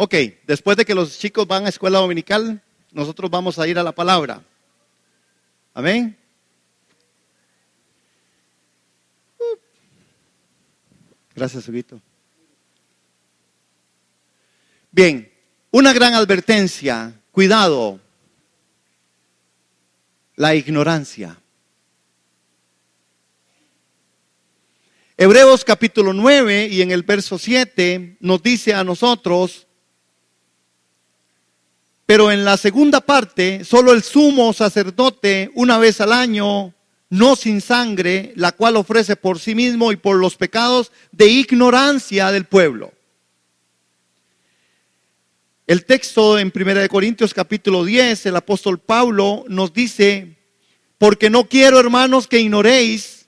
Ok, después de que los chicos van a escuela dominical, nosotros vamos a ir a la palabra. Amén. Gracias, Huguito. Bien, una gran advertencia. Cuidado. La ignorancia. Hebreos capítulo 9 y en el verso 7 nos dice a nosotros: pero en la segunda parte, solo el sumo sacerdote una vez al año, no sin sangre, la cual ofrece por sí mismo y por los pecados de ignorancia del pueblo. El texto en 1 Corintios capítulo 10, el apóstol Pablo nos dice: porque no quiero, hermanos, que ignoréis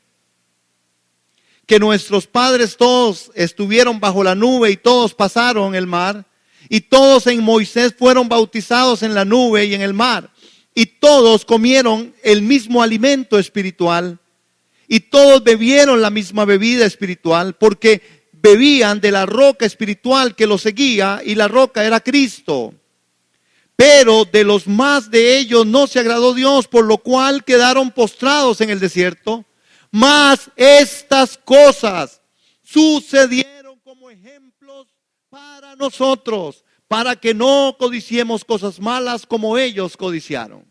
que nuestros padres todos estuvieron bajo la nube y todos pasaron el mar, y todos en Moisés fueron bautizados en la nube y en el mar, y todos comieron el mismo alimento espiritual, y todos bebieron la misma bebida espiritual, porque bebían de la roca espiritual que los seguía, y la roca era Cristo. Pero de los más de ellos no se agradó Dios, por lo cual quedaron postrados en el desierto. Mas estas cosas sucedieron como ejemplos para nosotros, para que no codiciemos cosas malas como ellos codiciaron.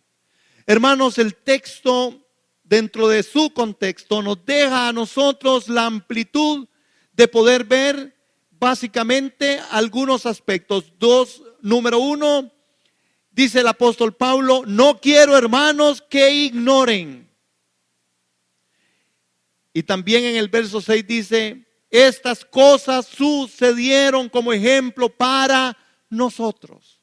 Hermanos, el texto dentro de su contexto nos deja a nosotros la amplitud de poder ver básicamente algunos aspectos. Número uno, dice el apóstol Pablo: no quiero, hermanos, que ignoren. Y también en el verso 6 dice: estas cosas sucedieron como ejemplo para nosotros.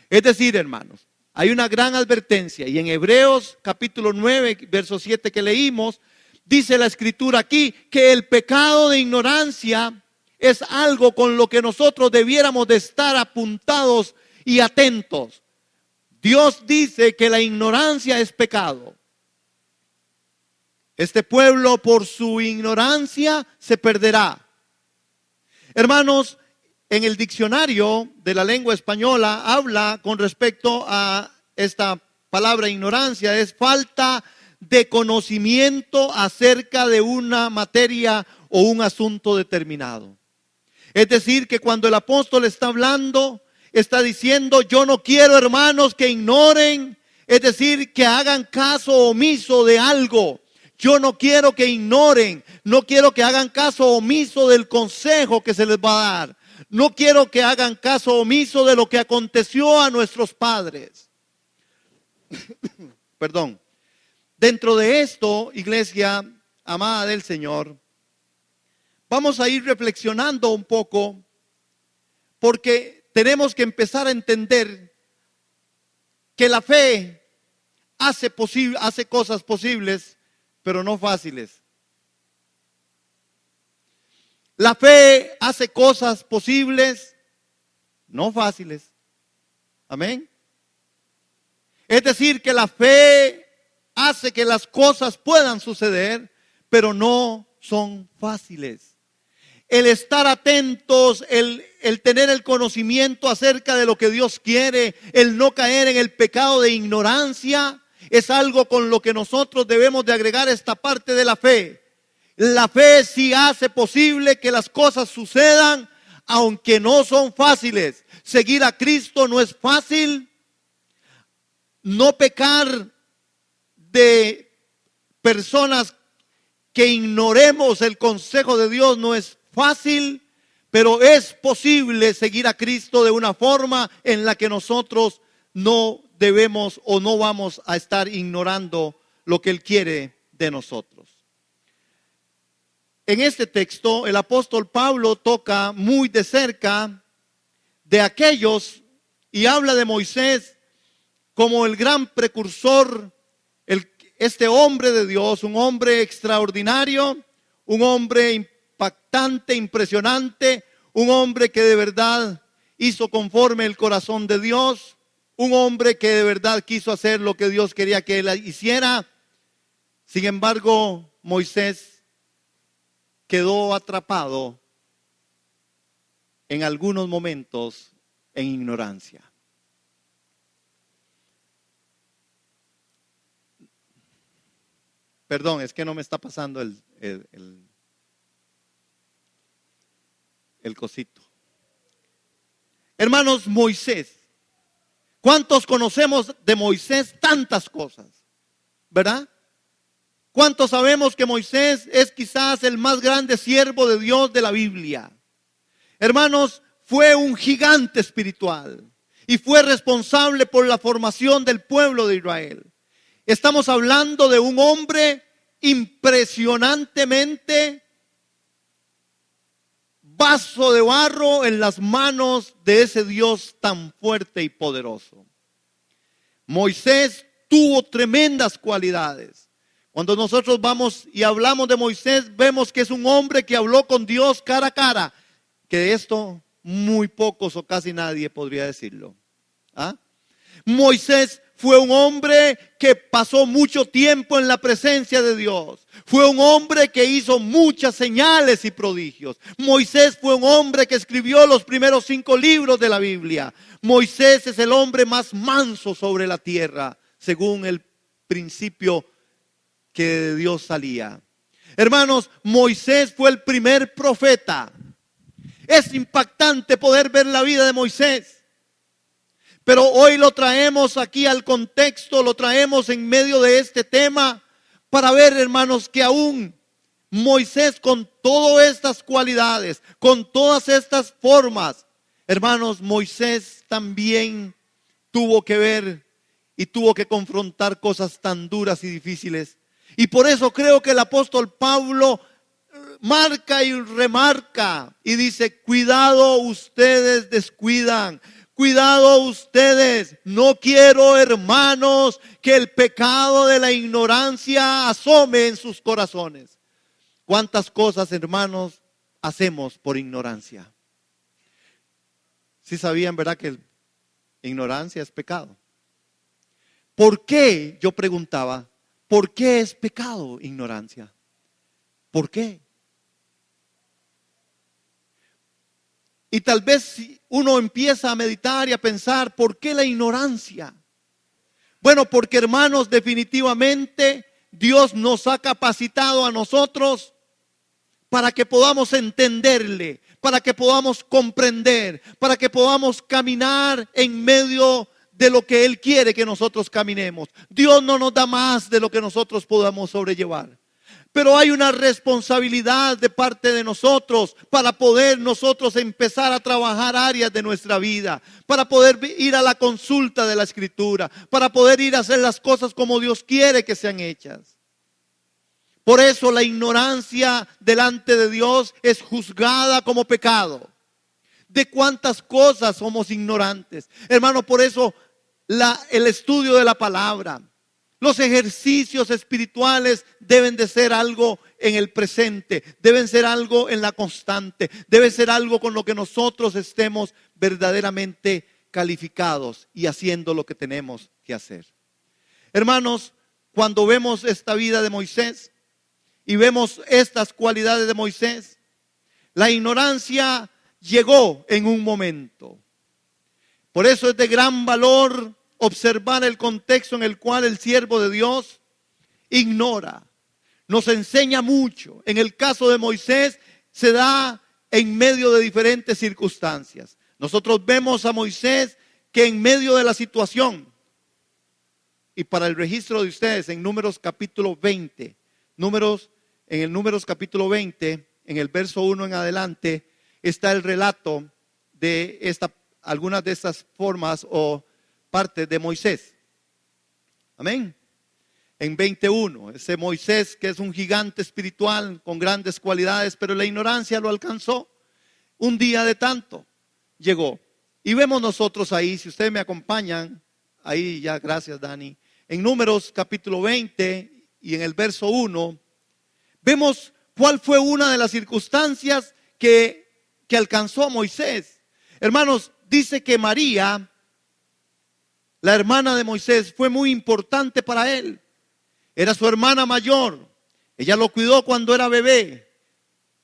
Es decir, hermanos, hay una gran advertencia. Y en Hebreos capítulo 9, verso 7 que leímos, dice la escritura aquí que el pecado de ignorancia es algo con lo que nosotros debiéramos de estar apuntados y atentos. Dios dice que la ignorancia es pecado. Este pueblo por su ignorancia se perderá. Hermanos, en el diccionario de la lengua española habla con respecto a esta palabra ignorancia: es falta de conocimiento acerca de una materia o un asunto determinado. Es decir, que cuando el apóstol está hablando, está diciendo: yo no quiero, hermanos, que ignoren, es decir, que hagan caso omiso de algo. Yo no quiero que ignoren, no quiero que hagan caso omiso del consejo que se les va a dar. No quiero que hagan caso omiso de lo que aconteció a nuestros padres. Perdón. Dentro de esto, iglesia amada del Señor, vamos a ir reflexionando un poco, porque tenemos que empezar a entender que la fe hace cosas posibles, pero no fáciles. La fe hace cosas posibles, no fáciles. Amén. Es decir, que la fe hace que las cosas puedan suceder, pero no son fáciles. El estar atentos, el tener el conocimiento acerca de lo que Dios quiere, el no caer en el pecado de ignorancia, es algo con lo que nosotros debemos de agregar esta parte de la fe. La fe sí hace posible que las cosas sucedan, aunque no son fáciles. Seguir a Cristo no es fácil. No pecar de personas que ignoremos el consejo de Dios no es fácil, pero es posible seguir a Cristo de una forma en la que nosotros no debemos o no vamos a estar ignorando lo que Él quiere de nosotros. En este texto, el apóstol Pablo toca muy de cerca de aquellos y habla de Moisés como el gran precursor, este hombre de Dios, un hombre extraordinario, un hombre impactante, impresionante, un hombre que de verdad hizo conforme el corazón de Dios, un hombre que de verdad quiso hacer lo que Dios quería que él hiciera. Sin embargo, Moisés quedó atrapado en algunos momentos en ignorancia. Perdón, es que no me está pasando el cosito. Hermanos, Moisés. ¿Cuántos conocemos de Moisés tantas cosas? ¿Verdad? ¿Cuántos sabemos que Moisés es quizás el más grande siervo de Dios de la Biblia? Hermanos, fue un gigante espiritual y fue responsable por la formación del pueblo de Israel. Estamos hablando de un hombre impresionantemente vaso de barro en las manos de ese Dios tan fuerte y poderoso. Moisés tuvo tremendas cualidades. Cuando nosotros vamos y hablamos de Moisés, vemos que es un hombre que habló con Dios cara a cara, que de esto muy pocos o casi nadie podría decirlo. ¿Ah? Moisés fue un hombre que pasó mucho tiempo en la presencia de Dios. Fue un hombre que hizo muchas señales y prodigios. Moisés fue un hombre que escribió los primeros 5 libros de la Biblia. Moisés es el hombre más manso sobre la tierra, según el principio que de Dios salía. Hermanos, Moisés fue el primer profeta. Es impactante poder ver la vida de Moisés. Pero hoy lo traemos aquí al contexto, lo traemos en medio de este tema para ver, hermanos, que aún Moisés con todas estas cualidades, con todas estas formas, hermanos, Moisés también tuvo que ver y tuvo que confrontar cosas tan duras y difíciles. Y por eso creo que el apóstol Pablo marca y remarca y dice: cuidado, ustedes descuidan. Cuidado ustedes, no quiero, hermanos, que el pecado de la ignorancia asome en sus corazones. ¿Cuántas cosas, hermanos, hacemos por ignorancia? ¿Sí sabían, verdad, que ignorancia es pecado? ¿Por qué? Yo preguntaba, ¿por qué es pecado ignorancia? ¿Por qué? Y tal vez uno empieza a meditar y a pensar, ¿por qué la ignorancia? Bueno, porque, hermanos, definitivamente Dios nos ha capacitado a nosotros para que podamos entenderle, para que podamos comprender, para que podamos caminar en medio de lo que Él quiere que nosotros caminemos. Dios no nos da más de lo que nosotros podamos sobrellevar. Pero hay una responsabilidad de parte de nosotros para poder nosotros empezar a trabajar áreas de nuestra vida, para poder ir a la consulta de la Escritura, para poder ir a hacer las cosas como Dios quiere que sean hechas. Por eso la ignorancia delante de Dios es juzgada como pecado. ¿De cuántas cosas somos ignorantes? Hermano, por eso el estudio de la palabra, los ejercicios espirituales deben de ser algo en el presente, deben ser algo en la constante, debe ser algo con lo que nosotros estemos verdaderamente calificados y haciendo lo que tenemos que hacer. Hermanos, cuando vemos esta vida de Moisés y vemos estas cualidades de Moisés, la ignorancia llegó en un momento. Por eso es de gran valor observar el contexto en el cual el siervo de Dios ignora. Nos enseña mucho. En el caso de Moisés se da en medio de diferentes circunstancias. Nosotros vemos a Moisés que en medio de la situación, y para el registro de ustedes en Números capítulo 20, en el Números capítulo 20, en el verso 1 en adelante, está el relato de algunas de estas formas o parte de Moisés. Amén. En 21, ese Moisés que es un gigante espiritual con grandes cualidades, pero la ignorancia lo alcanzó. Un día de tanto llegó. Y vemos nosotros ahí, si ustedes me acompañan, ahí ya, gracias Dani, en Números capítulo 20 y en el verso 1, vemos cuál fue una de las circunstancias que alcanzó a Moisés. Hermanos, dice que María, la hermana de Moisés, fue muy importante para él. Era su hermana mayor. Ella lo cuidó cuando era bebé.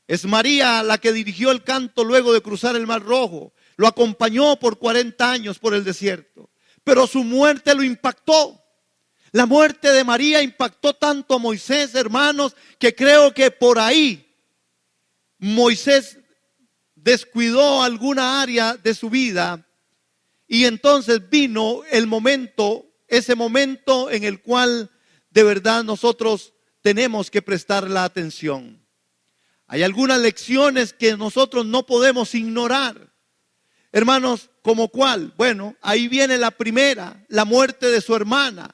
Es María la que dirigió el canto luego de cruzar el Mar Rojo. Lo acompañó por 40 años por el desierto. Pero su muerte lo impactó. La muerte de María impactó tanto a Moisés, hermanos, que creo que por ahí Moisés descuidó alguna área de su vida. Y entonces vino el momento, ese momento en el cual de verdad nosotros tenemos que prestar la atención. Hay algunas lecciones que nosotros no podemos ignorar. Hermanos, ¿como cuál? Bueno, ahí viene la primera, la muerte de su hermana.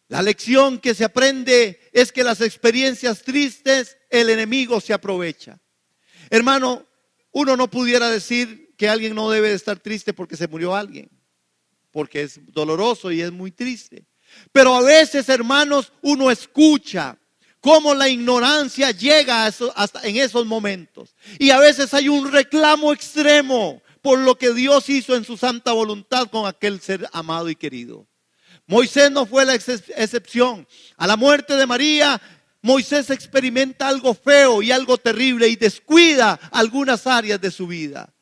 La lección que se aprende es que las experiencias tristes, el enemigo se aprovecha. Hermano, uno no pudiera decir que alguien no debe de estar triste porque se murió alguien, porque es doloroso y es muy triste. Pero a veces, hermanos, uno escucha cómo la ignorancia llega hasta en esos momentos. Y a veces hay un reclamo extremo por lo que Dios hizo en su santa voluntad con aquel ser amado y querido. Moisés no fue la excepción. A la muerte de María, Moisés experimenta algo feo y algo terrible y descuida algunas áreas de su vida.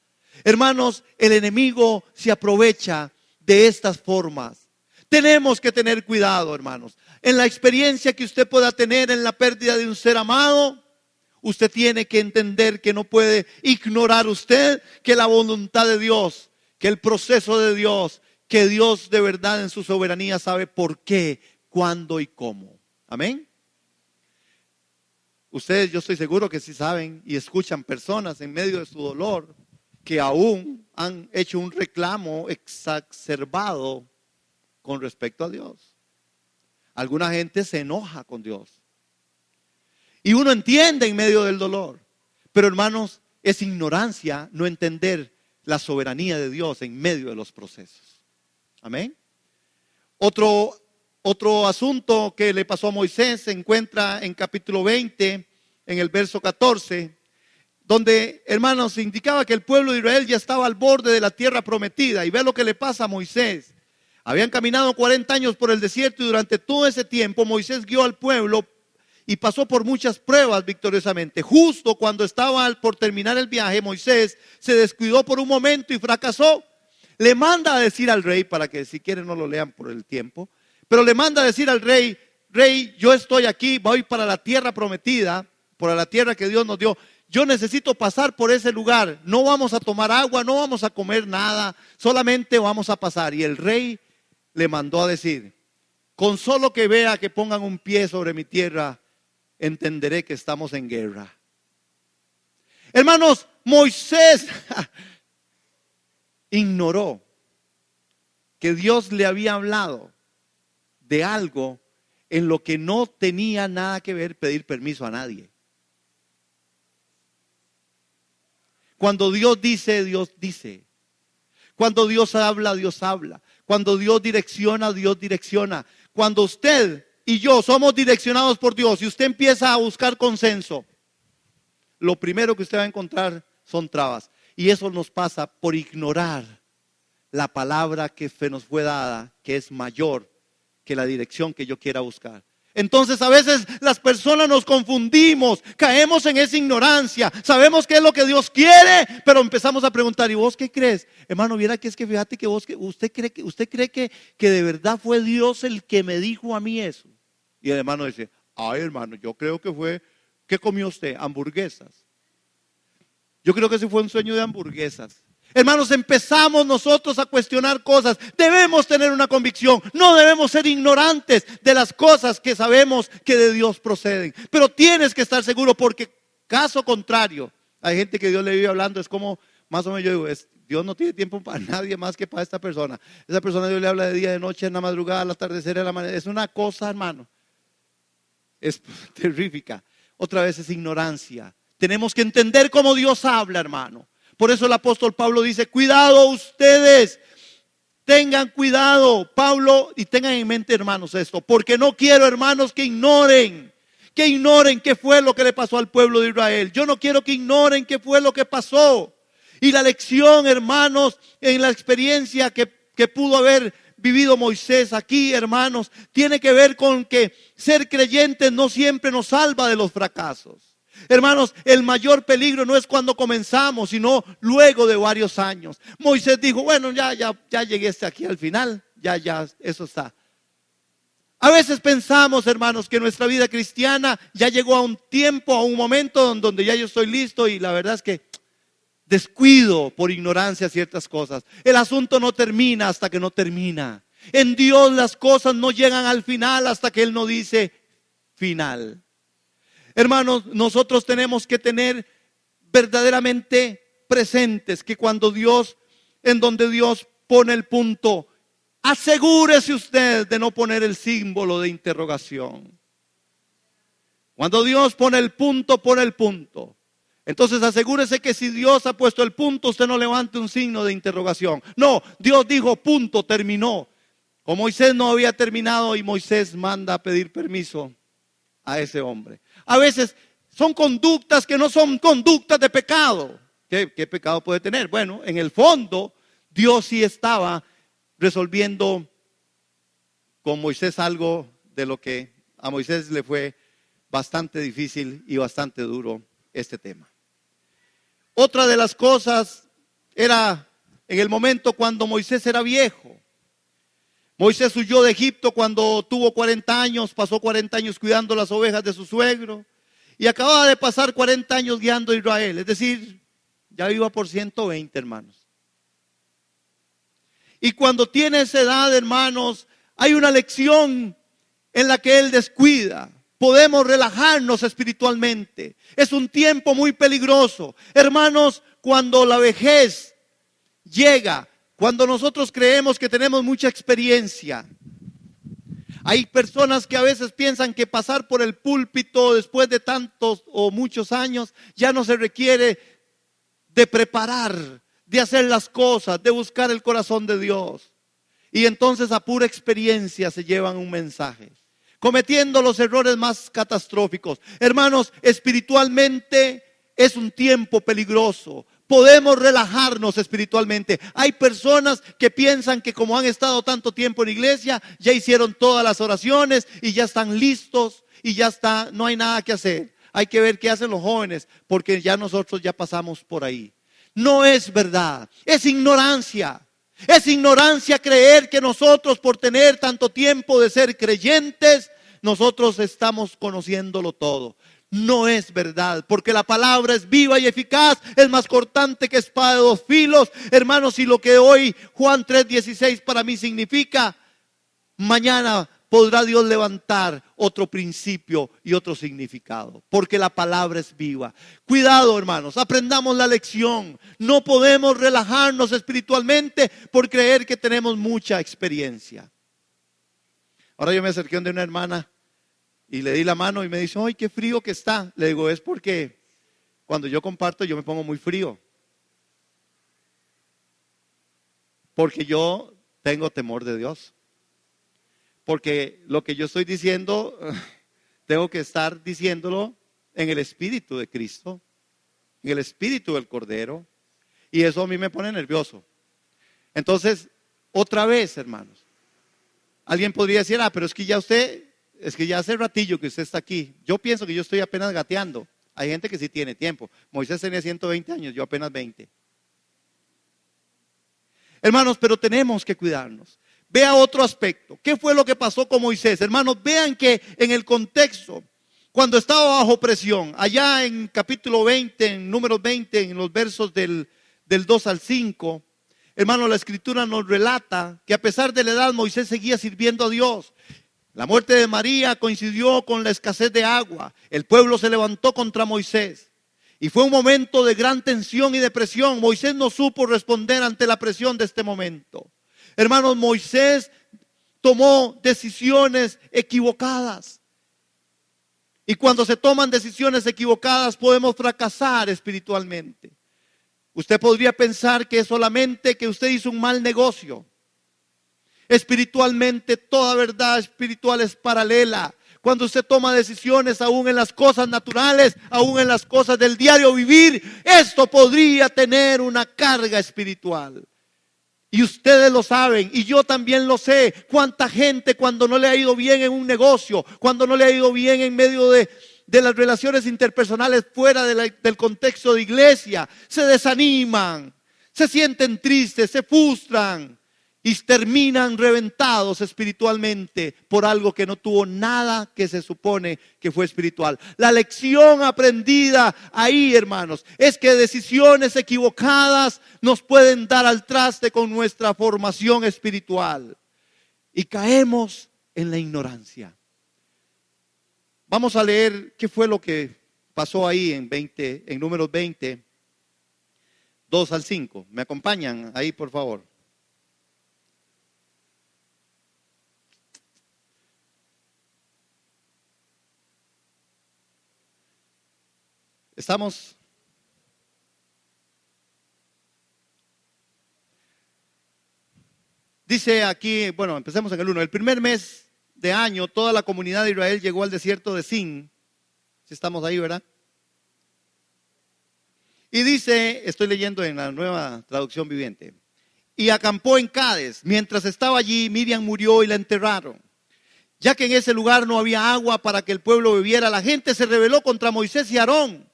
Hermanos, el enemigo se aprovecha de estas formas. Tenemos que tener cuidado, hermanos. En la experiencia que usted pueda tener en la pérdida de un ser amado, usted tiene que entender que no puede ignorar usted que la voluntad de Dios, que el proceso de Dios, que Dios de verdad en su soberanía sabe por qué, cuándo y cómo. Amén. Ustedes, yo estoy seguro que sí saben y escuchan personas en medio de su dolor que aún han hecho un reclamo exacerbado con respecto a Dios. Alguna gente se enoja con Dios. Y uno entiende en medio del dolor. Pero hermanos, es ignorancia no entender la soberanía de Dios en medio de los procesos. Amén. Otro asunto que le pasó a Moisés se encuentra en capítulo 20, en el verso 14, donde, hermanos, indicaba que el pueblo de Israel ya estaba al borde de la tierra prometida. Y ve lo que le pasa a Moisés. Habían caminado 40 años por el desierto y durante todo ese tiempo Moisés guió al pueblo y pasó por muchas pruebas victoriosamente. Justo cuando estaba por terminar el viaje, Moisés se descuidó por un momento y fracasó. Le manda a decir al rey, para que si quieren no lo lean por el tiempo, pero le manda a decir al rey: rey, yo estoy aquí, voy para la tierra prometida, para la tierra que Dios nos dio. Yo necesito pasar por ese lugar. No vamos a tomar agua, no vamos a comer nada, solamente vamos a pasar. Y el rey le mandó a decir: con solo que vea que pongan un pie sobre mi tierra, entenderé que estamos en guerra. Hermanos, Moisés ignoró que Dios le había hablado de algo en lo que no tenía nada que ver pedir permiso a nadie. Cuando Dios dice, Dios dice. Cuando Dios habla, Dios habla. Cuando Dios direcciona, Dios direcciona. Cuando usted y yo somos direccionados por Dios y usted empieza a buscar consenso, lo primero que usted va a encontrar son trabas. Y eso nos pasa por ignorar la palabra que nos fue dada, que es mayor que la dirección que yo quiera buscar. Entonces a veces las personas nos confundimos, caemos en esa ignorancia, sabemos qué es lo que Dios quiere, pero empezamos a preguntar: ¿y vos qué crees? Hermano, viera que es que fíjate que usted cree que de verdad fue Dios el que me dijo a mí eso. Y el hermano dice: ay, hermano, yo creo que fue, ¿qué comió usted? Hamburguesas. Yo creo que ese fue un sueño de hamburguesas. Hermanos, empezamos nosotros a cuestionar cosas. Debemos tener una convicción. No debemos ser ignorantes de las cosas que sabemos que de Dios proceden. Pero tienes que estar seguro, porque caso contrario, hay gente que Dios le vive hablando. Es como, más o menos yo digo, Dios no tiene tiempo para nadie más que para esta persona. Esa persona Dios le habla de día, de noche, en la madrugada, al atardecer, en la mañana. Es una cosa, hermano, es terrífica. Otra vez es ignorancia. Tenemos que entender cómo Dios habla, hermano. Por eso el apóstol Pablo dice: cuidado ustedes, tengan cuidado, Pablo, y tengan en mente, hermanos, esto, porque no quiero, hermanos, que ignoren qué fue lo que le pasó al pueblo de Israel. Yo no quiero que ignoren qué fue lo que pasó. Y la lección, hermanos, en la experiencia que pudo haber vivido Moisés aquí, hermanos, tiene que ver con que ser creyentes no siempre nos salva de los fracasos. Hermanos, el mayor peligro no es cuando comenzamos, sino luego de varios años. Moisés dijo, bueno, ya llegué hasta aquí al final, ya, eso está. A veces pensamos, hermanos, que nuestra vida cristiana ya llegó a un tiempo, a un momento donde ya yo estoy listo, y la verdad es que descuido por ignorancia ciertas cosas. El asunto no termina hasta que no termina. En Dios las cosas no llegan al final hasta que Él no dice final. Hermanos, nosotros tenemos que tener verdaderamente presentes que cuando Dios, en donde Dios pone el punto, asegúrese usted de no poner el símbolo de interrogación. Cuando Dios pone el punto, pone el punto. Entonces asegúrese que si Dios ha puesto el punto, usted no levante un signo de interrogación. No, Dios dijo punto, terminó. Con Moisés no había terminado y Moisés manda a pedir permiso a ese hombre. A veces son conductas que no son conductas de pecado. ¿Qué pecado puede tener? Bueno, en el fondo Dios sí estaba resolviendo con Moisés algo de lo que a Moisés le fue bastante difícil y bastante duro este tema. Otra de las cosas era en el momento cuando Moisés era viejo. Moisés huyó de Egipto cuando tuvo 40 años, pasó 40 años cuidando las ovejas de su suegro y acababa de pasar 40 años guiando a Israel, es decir, ya iba por 120, hermanos. Y cuando tiene esa edad, hermanos, hay una lección en la que él descuida. Podemos relajarnos espiritualmente. Es un tiempo muy peligroso. Hermanos, cuando la vejez llega, cuando nosotros creemos que tenemos mucha experiencia, hay personas que a veces piensan que pasar por el púlpito después de tantos o muchos años ya no se requiere de preparar, de hacer las cosas, de buscar el corazón de Dios. Y entonces a pura experiencia se llevan un mensaje, cometiendo los errores más catastróficos. Hermanos, espiritualmente es un tiempo peligroso. Podemos relajarnos espiritualmente. Hay personas que piensan que como han estado tanto tiempo en iglesia, ya hicieron todas las oraciones y ya están listos y ya está, no hay nada que hacer. Hay que ver qué hacen los jóvenes, porque ya nosotros ya pasamos por ahí. No es verdad, es ignorancia. Es ignorancia creer que nosotros, por tener tanto tiempo de ser creyentes, nosotros estamos conociéndolo todo. No es verdad, porque la palabra es viva y eficaz, es más cortante que espada de dos filos. Hermanos, y lo que hoy Juan 3:16 para mí significa, mañana podrá Dios levantar otro principio y otro significado, porque la palabra es viva. Cuidado, hermanos, aprendamos la lección. No podemos relajarnos espiritualmente por creer que tenemos mucha experiencia. Ahora yo me acerqué a una hermana y le di la mano y me dice, ¡ay, qué frío que está! Le digo, es porque cuando yo comparto yo me pongo muy frío, porque yo tengo temor de Dios. Porque lo que yo estoy diciendo, tengo que estar diciéndolo en el Espíritu de Cristo, en el Espíritu del Cordero, y eso a mí me pone nervioso. Entonces, otra vez, hermanos, alguien podría decir, pero es que ya hace ratillo que usted está aquí. Yo pienso que yo estoy apenas gateando. Hay gente que sí tiene tiempo. Moisés tenía 120 años, yo apenas 20. Hermanos, pero tenemos que cuidarnos. Vea otro aspecto. ¿Qué fue lo que pasó con Moisés? Hermanos, vean que en el contexto, cuando estaba bajo presión, allá en capítulo 20, en números 20, en los versos del 2 al 5, hermanos, la escritura nos relata que a pesar de la edad, Moisés seguía sirviendo a Dios. La muerte de María coincidió con la escasez de agua. El pueblo se levantó contra Moisés. Y fue un momento de gran tensión y depresión. Moisés no supo responder ante la presión de este momento. Hermanos, Moisés tomó decisiones equivocadas. Y cuando se toman decisiones equivocadas podemos fracasar espiritualmente. Usted podría pensar que es solamente que usted hizo un mal negocio. Espiritualmente, toda verdad espiritual es paralela. Cuando usted toma decisiones aún en las cosas naturales, aún en las cosas del diario vivir, esto podría tener una carga espiritual. Y ustedes lo saben, y yo también lo sé. Cuánta gente cuando no le ha ido bien en un negocio, cuando no le ha ido bien en medio de de las relaciones interpersonales fuera del contexto de iglesia, se desaniman, se sienten tristes, se frustran y terminan reventados espiritualmente por algo que no tuvo nada que se supone que fue espiritual. La lección aprendida ahí, hermanos, es que decisiones equivocadas nos pueden dar al traste con nuestra formación espiritual y caemos en la ignorancia. Vamos a leer qué fue lo que pasó ahí en Números 20, 2 al 5. ¿Me acompañan ahí, por favor? Estamos. Dice aquí, bueno, empecemos en el 1. El primer mes de año, toda la comunidad de Israel llegó al desierto de Sin. Si estamos ahí, ¿verdad? Y dice, estoy leyendo en la Nueva Traducción Viviente, y acampó en Cades. Mientras estaba allí, Miriam murió y la enterraron. Ya que en ese lugar no había agua para que el pueblo bebiera, la gente se rebeló contra Moisés y Aarón.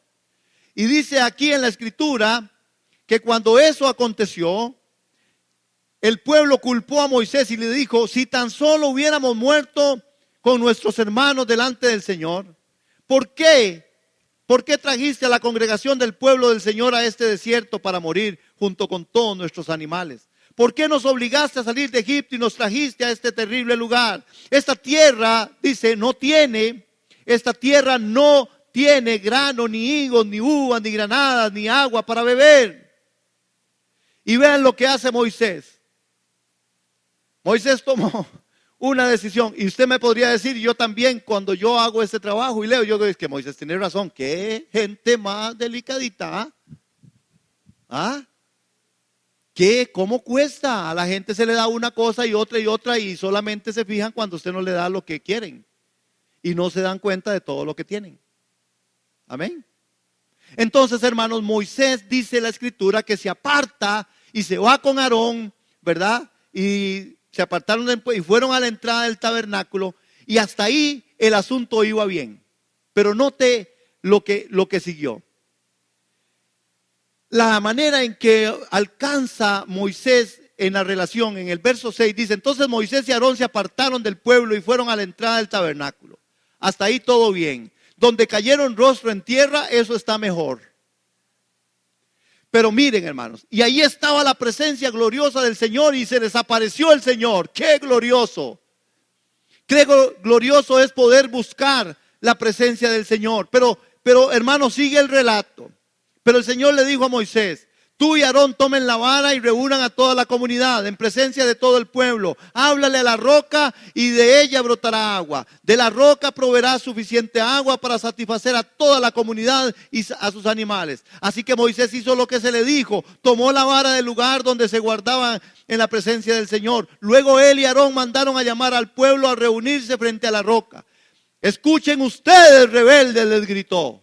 Y dice aquí en la escritura que cuando eso aconteció, el pueblo culpó a Moisés y le dijo: si tan solo hubiéramos muerto con nuestros hermanos delante del Señor, ¿por qué? ¿Por qué trajiste a la congregación del pueblo del Señor a este desierto para morir junto con todos nuestros animales? ¿Por qué nos obligaste a salir de Egipto y nos trajiste a este terrible lugar? Esta tierra, dice, no tiene grano, ni higos, ni uvas, ni granadas, ni agua para beber. Y vean lo que hace Moisés. Moisés tomó una decisión. Y usted me podría decir, yo también, cuando yo hago este trabajo y leo, yo digo, es que Moisés tiene razón. Qué gente más delicadita. ¿Ah? ¿Cómo cuesta? A la gente se le da una cosa y otra y solamente se fijan cuando usted no le da lo que quieren. Y no se dan cuenta de todo lo que tienen. Amén. Entonces, hermanos, Moisés, dice la escritura, que se aparta y se va con Aarón, ¿verdad? Y se apartaron y fueron a la entrada del tabernáculo, y hasta ahí el asunto iba bien. Pero note lo que siguió. La manera en que alcanza Moisés en la relación, en el verso 6 dice: entonces Moisés y Aarón se apartaron del pueblo y fueron a la entrada del tabernáculo. Hasta ahí todo bien. Donde cayeron rostro en tierra, eso está mejor. Pero miren, hermanos, y ahí estaba la presencia gloriosa del Señor y se desapareció el Señor. ¡Qué glorioso! ¡Qué glorioso es poder buscar la presencia del Señor! Pero hermanos, sigue el relato. Pero el Señor le dijo a Moisés: tú y Aarón tomen la vara y reúnan a toda la comunidad en presencia de todo el pueblo. Háblale a la roca y de ella brotará agua. De la roca proveerá suficiente agua para satisfacer a toda la comunidad y a sus animales. Así que Moisés hizo lo que se le dijo. Tomó la vara del lugar donde se guardaban en la presencia del Señor. Luego él y Aarón mandaron a llamar al pueblo a reunirse frente a la roca. Escuchen ustedes, rebeldes, les gritó.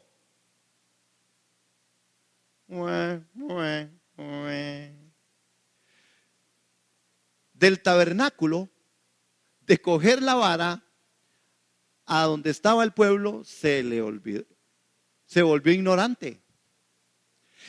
Del tabernáculo, de coger la vara a donde estaba el pueblo, se le olvidó. Se volvió ignorante.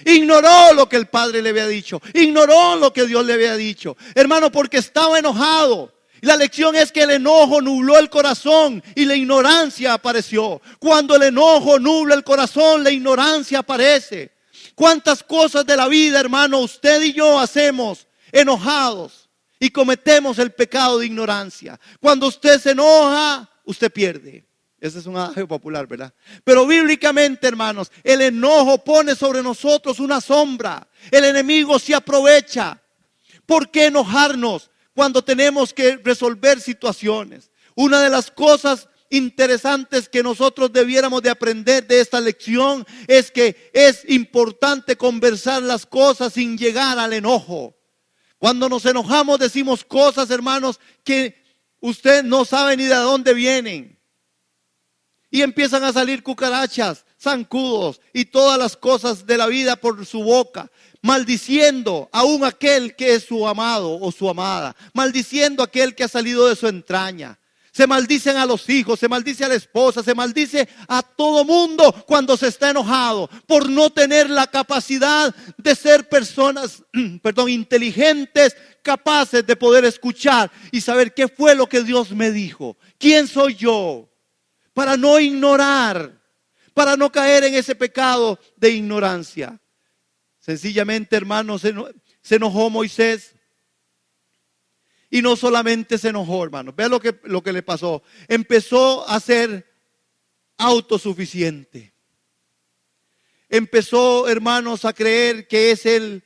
Ignoró lo que el Padre le había dicho. Ignoró lo que Dios le había dicho. Hermano, porque estaba enojado. La lección es que el enojo nubló el corazón y la ignorancia apareció. Cuando el enojo nubla el corazón, la ignorancia aparece. ¿Cuántas cosas de la vida, hermano, usted y yo hacemos enojados y cometemos el pecado de ignorancia? Cuando usted se enoja, usted pierde. Ese es un adagio popular, ¿verdad? Pero bíblicamente, hermanos, el enojo pone sobre nosotros una sombra. El enemigo se aprovecha. ¿Por qué enojarnos cuando tenemos que resolver situaciones? Una de las cosas interesantes que nosotros debiéramos de aprender de esta lección es que es importante conversar las cosas sin llegar al enojo. Cuando nos enojamos decimos cosas, hermanos, que usted no sabe ni de dónde vienen. Y empiezan a salir cucarachas, zancudos y todas las cosas de la vida por su boca, maldiciendo aún aquel que es su amado o su amada, maldiciendo aquel que ha salido de su entraña. Se maldicen a los hijos, se maldice a la esposa, se maldice a todo mundo cuando se está enojado por no tener la capacidad de ser personas, inteligentes, capaces de poder escuchar y saber qué fue lo que Dios me dijo. ¿Quién soy yo? Para no ignorar, para no caer en ese pecado de ignorancia. Sencillamente, hermanos, se enojó Moisés. Y no solamente se enojó, hermano. Vea lo que le pasó. Empezó a ser autosuficiente. Empezó, hermanos, a creer que es el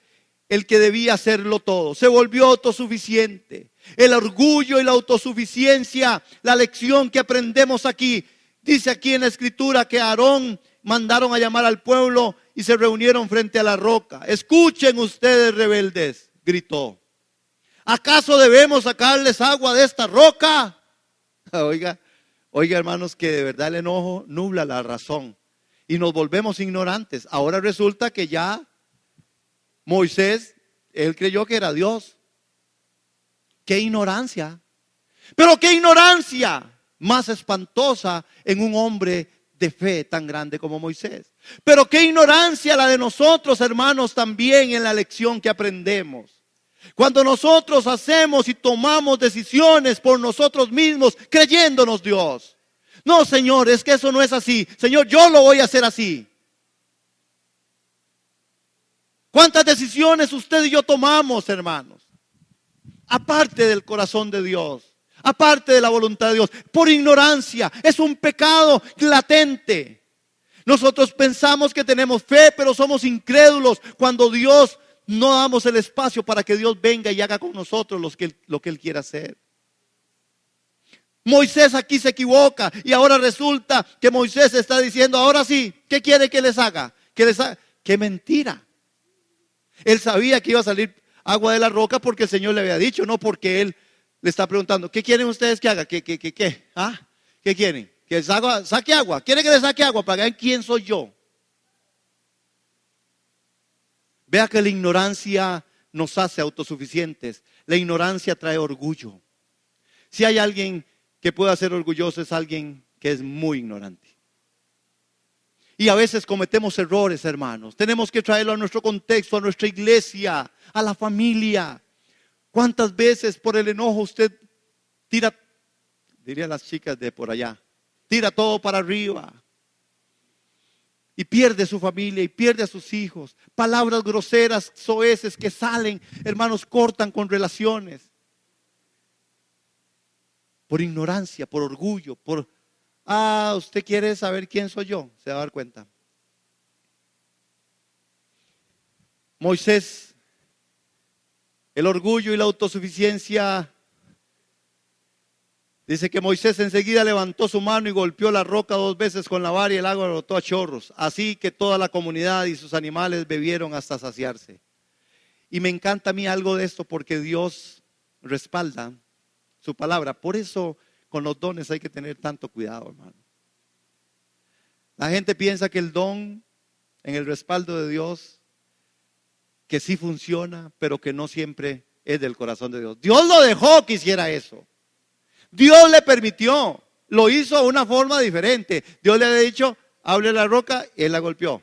que debía hacerlo todo. Se volvió autosuficiente. El orgullo y la autosuficiencia, la lección que aprendemos aquí. Dice aquí en la escritura que Aarón mandaron a llamar al pueblo y se reunieron frente a la roca. Escuchen ustedes, rebeldes, gritó. ¿Acaso debemos sacarles agua de esta roca? Oiga, hermanos, que de verdad el enojo nubla la razón y nos volvemos ignorantes. Ahora resulta que ya Moisés, él creyó que era Dios. ¡Qué ignorancia! Pero qué ignorancia más espantosa en un hombre de fe tan grande como Moisés. Pero qué ignorancia la de nosotros, hermanos, también en la lección que aprendemos. Cuando nosotros hacemos y tomamos decisiones por nosotros mismos, creyéndonos Dios. No, Señor, es que eso no es así. Señor, yo lo voy a hacer así. ¿Cuántas decisiones usted y yo tomamos, hermanos? Aparte del corazón de Dios, aparte de la voluntad de Dios, por ignorancia. Es un pecado latente. Nosotros pensamos que tenemos fe, pero somos incrédulos cuando Dios no damos el espacio para que Dios venga y haga con nosotros lo que Él quiere hacer. Moisés aquí se equivoca y ahora resulta que Moisés está diciendo, ahora sí, ¿qué quiere que les haga? ¡Qué mentira! Él sabía que iba a salir agua de la roca porque el Señor le había dicho, no porque Él le está preguntando, ¿qué quieren ustedes que haga? ¿Qué? ¿Ah? ¿Qué quieren? ¿Que saque agua? ¿Quieren que le saque agua para ver quién soy yo? Vea que la ignorancia nos hace autosuficientes. La ignorancia trae orgullo. Si hay alguien que pueda ser orgulloso, es alguien que es muy ignorante. Y a veces cometemos errores, hermanos. Tenemos que traerlo a nuestro contexto, a nuestra iglesia, a la familia. ¿Cuántas veces por el enojo usted tira, dirían las chicas de por allá, tira todo para arriba? Y pierde su familia y pierde a sus hijos. Palabras groseras, soeces que salen, hermanos, cortan con relaciones. Por ignorancia, por orgullo, usted quiere saber quién soy yo, se va a dar cuenta. Moisés, el orgullo y la autosuficiencia. Dice que Moisés enseguida levantó su mano y golpeó la roca 2 veces con la vara y el agua brotó a chorros. Así que toda la comunidad y sus animales bebieron hasta saciarse. Y me encanta a mí algo de esto porque Dios respalda su palabra. Por eso con los dones hay que tener tanto cuidado, hermano. La gente piensa que el don en el respaldo de Dios, que sí funciona, pero que no siempre es del corazón de Dios. Dios lo dejó que hiciera eso. Dios le permitió, lo hizo de una forma diferente. Dios le había dicho, hable la roca, y él la golpeó.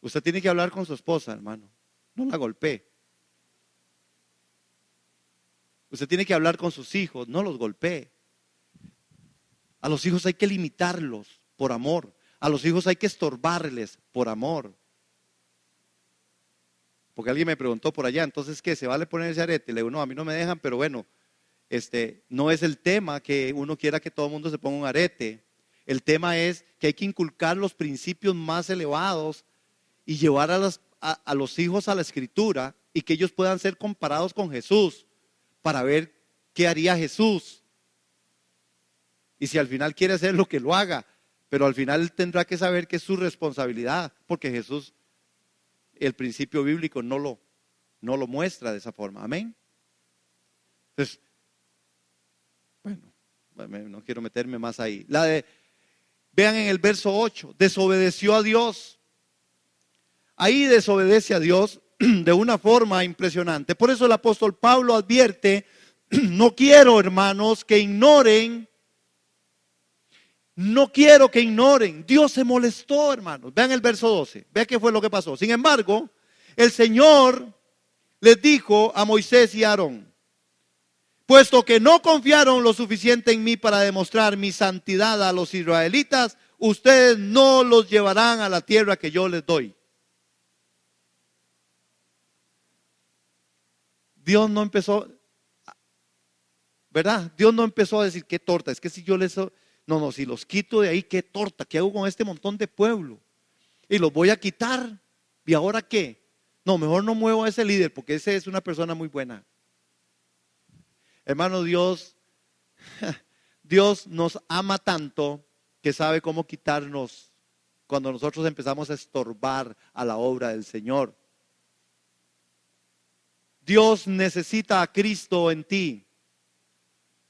Usted tiene que hablar con su esposa, hermano, no la golpee. Usted tiene que hablar con sus hijos, no los golpee. A los hijos hay que limitarlos por amor. A los hijos hay que estorbarles por amor. Porque alguien me preguntó por allá, entonces, ¿qué? ¿Se vale poner ese arete? Le digo, no, a mí no me dejan, pero bueno. No es el tema que uno quiera que todo el mundo se ponga un arete. El tema es que hay que inculcar los principios más elevados y llevar a los hijos a la escritura y que ellos puedan ser comparados con Jesús para ver qué haría Jesús. Y si al final quiere hacer lo que lo haga, pero al final él tendrá que saber que es su responsabilidad, porque Jesús, el principio bíblico no lo muestra de esa forma. Amén. Entonces, bueno, no quiero meterme más ahí. Vean en el verso 8, desobedeció a Dios. Ahí desobedece a Dios de una forma impresionante. Por eso el apóstol Pablo advierte No quiero, hermanos, que ignoren. No quiero que ignoren. Dios se molestó, hermanos. Vean el verso 12. Vean qué fue lo que pasó. Sin embargo, el Señor les dijo a Moisés y a Aarón: puesto que no confiaron lo suficiente en mí para demostrar mi santidad a los israelitas, ustedes no los llevarán a la tierra que yo les doy. Dios no empezó, ¿verdad? Dios no empezó a decir: qué torta, es que si yo les... No, si los quito de ahí, qué torta, ¿qué hago con este montón de pueblo? Y los voy a quitar, ¿y ahora qué? No, mejor no muevo a ese líder, porque ese es una persona muy buena. Hermano, Dios nos ama tanto que sabe cómo quitarnos cuando nosotros empezamos a estorbar a la obra del Señor. Dios necesita a Cristo en ti.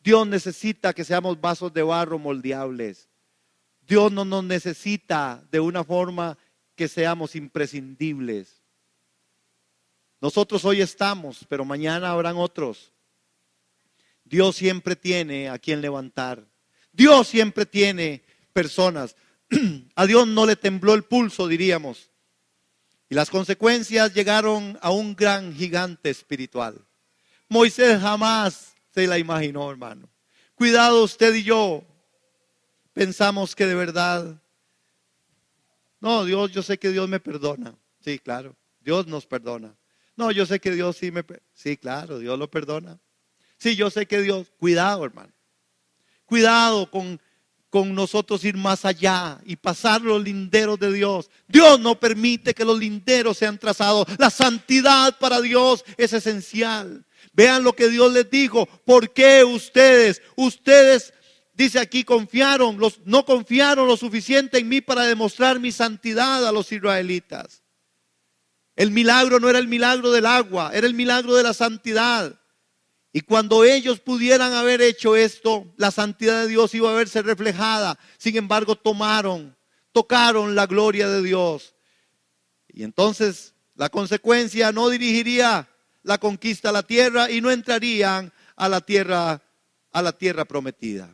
Dios necesita que seamos vasos de barro moldeables. Dios no nos necesita de una forma que seamos imprescindibles. Nosotros hoy estamos, pero mañana habrán otros. Dios siempre tiene a quien levantar. Dios siempre tiene personas. A Dios no le tembló el pulso, diríamos. Y las consecuencias llegaron a un gran gigante espiritual. Moisés jamás se la imaginó, hermano. Cuidado, usted y yo pensamos que de verdad, no, Dios, yo sé que Dios me perdona. Sí, claro, Dios nos perdona. No, yo sé que Dios sí, claro, Dios lo perdona. Sí, yo sé que Dios, cuidado, hermano. Cuidado con nosotros ir más allá y pasar los linderos de Dios. Dios no permite que los linderos sean trazados. La santidad para Dios es esencial. Vean lo que Dios les dijo. ¿Por qué ustedes, dice aquí, no confiaron lo suficiente en mí para demostrar mi santidad a los israelitas? El milagro no era el milagro del agua, era el milagro de la santidad. Y cuando ellos pudieran haber hecho esto, la santidad de Dios iba a verse reflejada. Sin embargo, tocaron la gloria de Dios. Y entonces la consecuencia: no dirigiría la conquista a la tierra y no entrarían a la tierra prometida.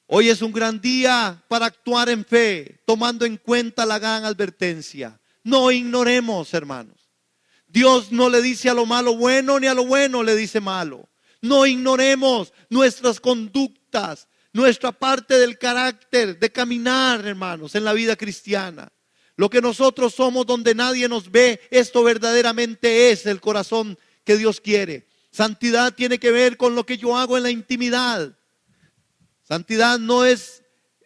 Hoy es un gran día para actuar en fe, tomando en cuenta la gran advertencia. No ignoremos, hermanos. Dios no le dice a lo malo bueno, ni a lo bueno le dice malo. No ignoremos nuestras conductas, nuestra parte del carácter, de caminar, hermanos, en la vida cristiana. Lo que nosotros somos donde nadie nos ve, esto verdaderamente es el corazón que Dios quiere. Santidad tiene que ver con lo que yo hago en la intimidad. Santidad no es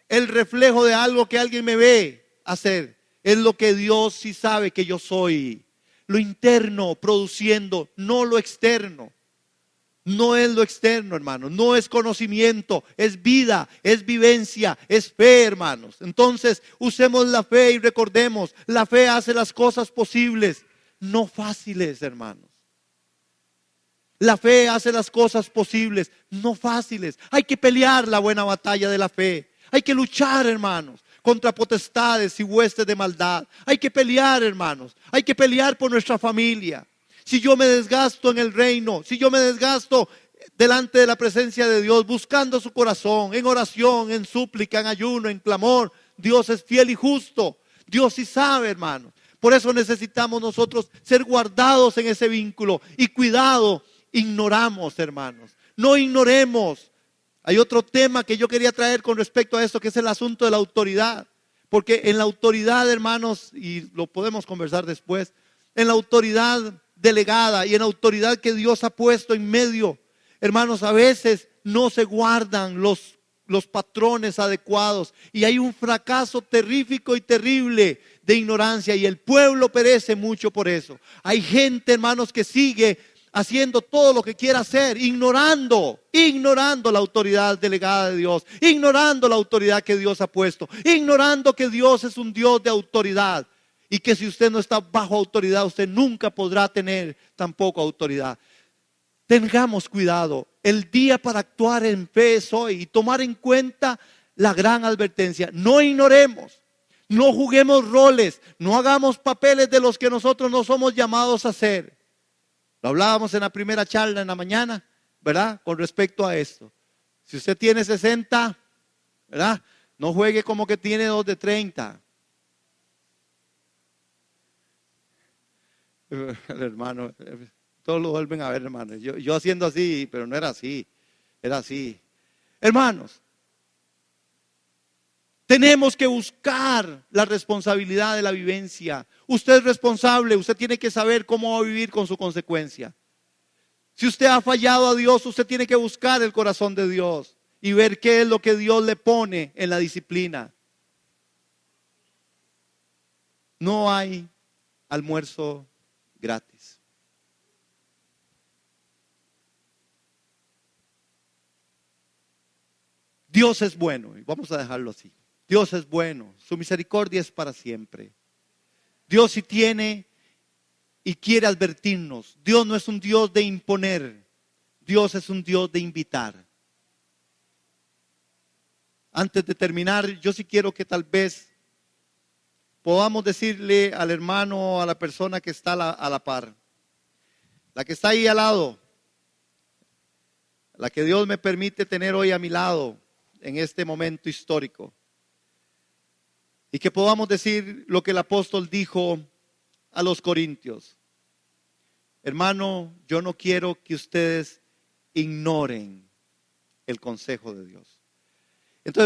el reflejo de algo que alguien me ve hacer. Es lo que Dios sí sabe que yo soy. Lo interno produciendo, no lo externo. No es lo externo, hermanos. No es conocimiento, es vida, es vivencia, es fe, hermanos. Entonces, usemos la fe y recordemos, la fe hace las cosas posibles, no fáciles, hermanos. La fe hace las cosas posibles, no fáciles. Hay que pelear la buena batalla de la fe. Hay que luchar, hermanos, contra potestades y huestes de maldad. Hay que pelear, hermanos. Hay que pelear por nuestra familia. Si yo me desgasto en el reino, si yo me desgasto delante de la presencia de Dios, buscando su corazón, en oración, en súplica, en ayuno, en clamor, Dios es fiel y justo. Dios sí sabe, hermanos. Por eso necesitamos nosotros ser guardados en ese vínculo. Y cuidado, ignoramos, hermanos. No ignoremos. Hay otro tema que yo quería traer con respecto a esto, que es el asunto de la autoridad. Porque en la autoridad, hermanos, y lo podemos conversar después, en la autoridad delegada y en la autoridad que Dios ha puesto en medio, hermanos, a veces no se guardan los patrones adecuados y hay un fracaso terrífico y terrible de ignorancia y el pueblo perece mucho por eso. Hay gente, hermanos, que sigue haciendo todo lo que quiera hacer, ignorando la autoridad delegada de Dios, ignorando la autoridad que Dios ha puesto, ignorando que Dios es un Dios de autoridad y que si usted no está bajo autoridad, usted nunca podrá tener tampoco autoridad. Tengamos cuidado, el día para actuar en fe es hoy y tomar en cuenta la gran advertencia. No ignoremos, no juguemos roles, no hagamos papeles de los que nosotros no somos llamados a hacer. Lo hablábamos en la primera charla en la mañana, ¿verdad? Con respecto a esto. Si usted tiene 60, ¿verdad? No juegue como que tiene 2 de 30. El hermano, todos lo vuelven a ver, hermano. Yo haciendo así, pero no era así, era así. Hermanos, tenemos que buscar la responsabilidad de la vivencia. Usted es responsable, usted tiene que saber cómo va a vivir con su consecuencia. Si usted ha fallado a Dios, usted tiene que buscar el corazón de Dios y ver qué es lo que Dios le pone en la disciplina. No hay almuerzo gratis. Dios es bueno, y vamos a dejarlo así. Dios es bueno, su misericordia es para siempre. Dios sí tiene y quiere advertirnos. Dios no es un Dios de imponer, Dios es un Dios de invitar. Antes de terminar, yo sí quiero que tal vez podamos decirle al hermano, a la persona que está a la par, la que está ahí al lado, la que Dios me permite tener hoy a mi lado en este momento histórico, y que podamos decir lo que el apóstol dijo a los corintios. Hermano, yo no quiero que ustedes ignoren el consejo de Dios. Entonces